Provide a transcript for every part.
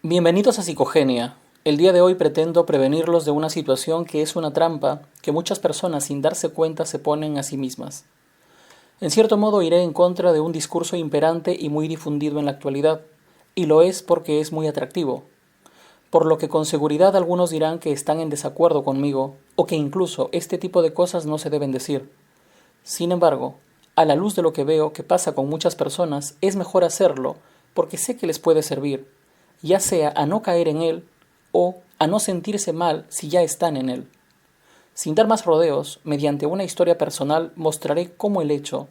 Bienvenidos a Psicogenia. El día de hoy pretendo prevenirlos de una situación que es una trampa que muchas personas sin darse cuenta se ponen a sí mismas. En cierto modo iré en contra de un discurso imperante y muy difundido en la actualidad, y lo es porque es muy atractivo, por lo que con seguridad algunos dirán que están en desacuerdo conmigo o que incluso este tipo de cosas no se deben decir. Sin embargo, a la luz de lo que veo que pasa con muchas personas, es mejor hacerlo porque sé que les puede servir, ya sea a no caer en él o a no sentirse mal si ya están en él. Sin dar más rodeos, mediante una historia personal mostraré cómo el hecho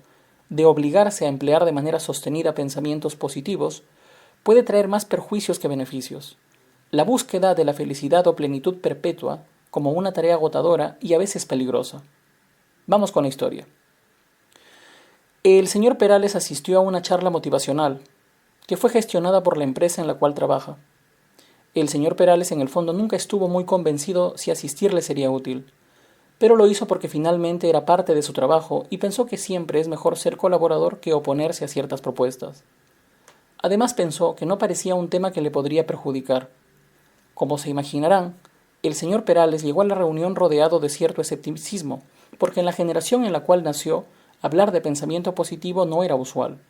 de obligarse a emplear de manera sostenida pensamientos positivos puede traer más perjuicios que beneficios. La búsqueda de la felicidad o plenitud perpetua como una tarea agotadora y a veces peligrosa. Vamos con la historia. El señor Perales asistió a una charla motivacional que fue gestionada por la empresa en la cual trabaja. El señor Perales en el fondo nunca estuvo muy convencido si asistir le sería útil, pero lo hizo porque finalmente era parte de su trabajo y pensó que siempre es mejor ser colaborador que oponerse a ciertas propuestas. Además pensó que no parecía un tema que le podría perjudicar. Como se imaginarán, el señor Perales llegó a la reunión rodeado de cierto escepticismo, porque en la generación en la cual nació, hablar de pensamiento positivo no era usual.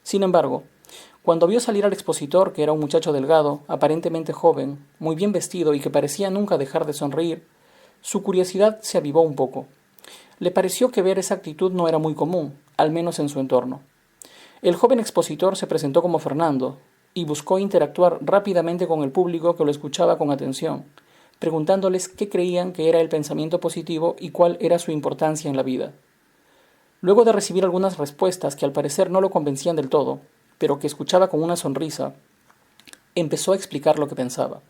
Sin embargo, cuando vio salir al expositor, que era un muchacho delgado, aparentemente joven, muy bien vestido y que parecía nunca dejar de sonreír, su curiosidad se avivó un poco. Le pareció que ver esa actitud no era muy común, al menos en su entorno. El joven expositor se presentó como Fernando y buscó interactuar rápidamente con el público que lo escuchaba con atención, preguntándoles qué creían que era el pensamiento positivo y cuál era su importancia en la vida. Luego de recibir algunas respuestas que al parecer no lo convencían del todo, pero que escuchaba con una sonrisa, empezó a explicar lo que pensaba.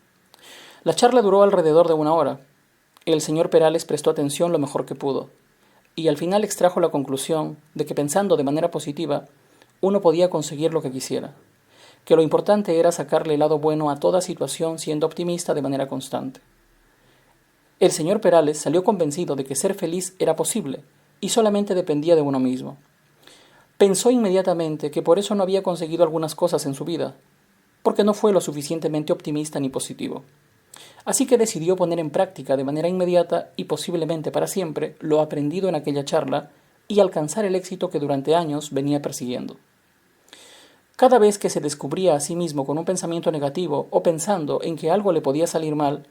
La charla duró alrededor de una hora. El señor Perales prestó atención lo mejor que pudo, y al final extrajo la conclusión de que pensando de manera positiva, uno podía conseguir lo que quisiera, que lo importante era sacarle el lado bueno a toda situación siendo optimista de manera constante. El señor Perales salió convencido de que ser feliz era posible y solamente dependía de uno mismo. Pensó inmediatamente que por eso no había conseguido algunas cosas en su vida, porque no fue lo suficientemente optimista ni positivo. Así que decidió poner en práctica de manera inmediata y posiblemente para siempre lo aprendido en aquella charla y alcanzar el éxito que durante años venía persiguiendo. Cada vez que se descubría a sí mismo con un pensamiento negativo o pensando en que algo le podía salir mal,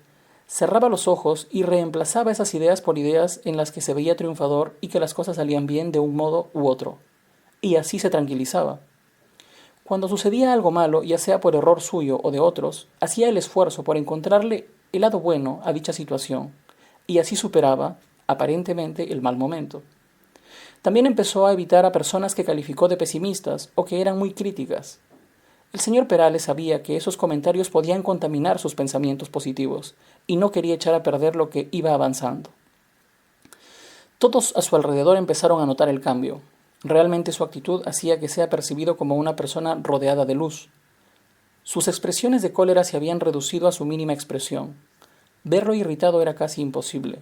cerraba los ojos y reemplazaba esas ideas por ideas en las que se veía triunfador y que las cosas salían bien de un modo u otro. Y así se tranquilizaba. Cuando sucedía algo malo, ya sea por error suyo o de otros, hacía el esfuerzo por encontrarle el lado bueno a dicha situación, y así superaba, aparentemente, el mal momento. También empezó a evitar a personas que calificó de pesimistas o que eran muy críticas. El señor Perales sabía que esos comentarios podían contaminar sus pensamientos positivos, y no quería echar a perder lo que iba avanzando. Todos a su alrededor empezaron a notar el cambio. Realmente su actitud hacía que sea percibido como una persona rodeada de luz. Sus expresiones de cólera se habían reducido a su mínima expresión. Verlo irritado era casi imposible.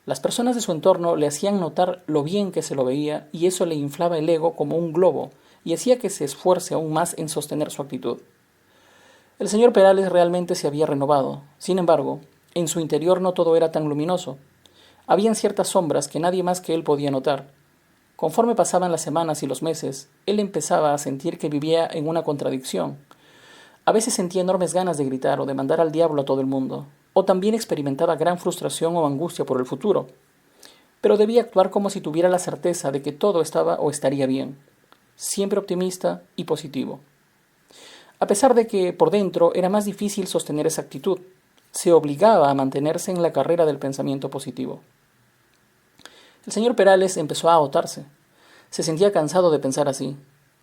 Las personas de su entorno le hacían notar lo bien que se lo veía y eso le inflaba el ego como un globo y hacía que se esfuerce aún más en sostener su actitud. El señor Perales realmente se había renovado. Sin embargo, en su interior no todo era tan luminoso. Habían ciertas sombras que nadie más que él podía notar. Conforme pasaban las semanas y los meses, él empezaba a sentir que vivía en una contradicción. A veces sentía enormes ganas de gritar o de mandar al diablo a todo el mundo, o también experimentaba gran frustración o angustia por el futuro. Pero debía actuar como si tuviera la certeza de que todo estaba o estaría bien, siempre optimista y positivo. A pesar de que por dentro era más difícil sostener esa actitud, se obligaba a mantenerse en la carrera del pensamiento positivo. El señor Perales empezó a agotarse. Se sentía cansado de pensar así.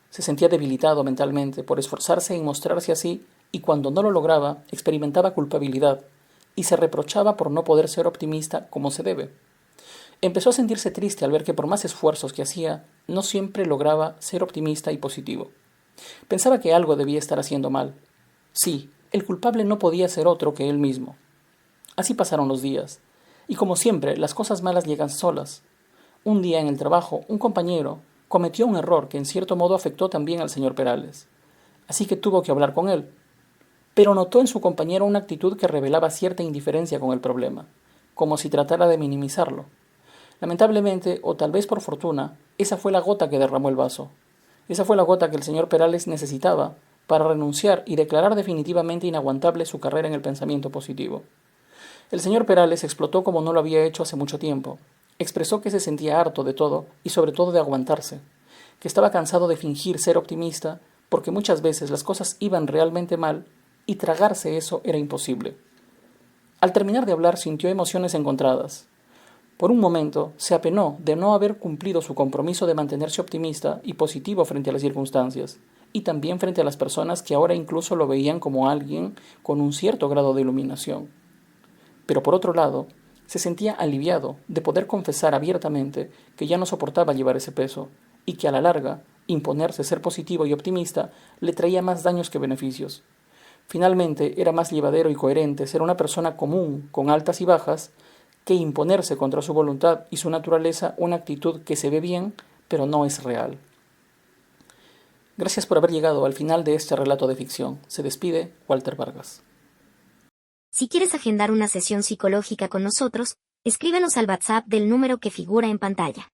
Se sentía debilitado mentalmente por esforzarse en mostrarse así y cuando no lo lograba experimentaba culpabilidad y se reprochaba por no poder ser optimista como se debe. Empezó a sentirse triste al ver que por más esfuerzos que hacía, no siempre lograba ser optimista y positivo. Pensaba que algo debía estar haciendo mal. Sí, el culpable no podía ser otro que él mismo. Así pasaron los días, y como siempre, las cosas malas llegan solas. Un día en el trabajo, un compañero cometió un error que en cierto modo afectó también al señor Perales, así que tuvo que hablar con él. pero notó en su compañero una actitud que revelaba cierta indiferencia con el problema, como si tratara de minimizarlo. Lamentablemente, o tal vez por fortuna, esa fue la gota que derramó el vaso. Esa fue la gota que el señor Perales necesitaba para renunciar y declarar definitivamente inaguantable su carrera en el pensamiento positivo. El señor Perales explotó como no lo había hecho hace mucho tiempo. Expresó que se sentía harto de todo y sobre todo de aguantarse, que estaba cansado de fingir ser optimista porque muchas veces las cosas iban realmente mal y tragarse eso era imposible. Al terminar de hablar sintió emociones encontradas. Por un momento se apenó de no haber cumplido su compromiso de mantenerse optimista y positivo frente a las circunstancias, y también frente a las personas que ahora incluso lo veían como alguien con un cierto grado de iluminación. Pero por otro lado, se sentía aliviado de poder confesar abiertamente que ya no soportaba llevar ese peso, y que a la larga, imponerse ser positivo y optimista le traía más daños que beneficios. Finalmente, era más llevadero y coherente ser una persona común, con altas y bajas, que imponerse contra su voluntad y su naturaleza una actitud que se ve bien, pero no es real. Gracias por haber llegado al final de este relato de ficción. Se despide Walter Vargas. Si quieres agendar una sesión psicológica con nosotros, escríbenos al WhatsApp del número que figura en pantalla.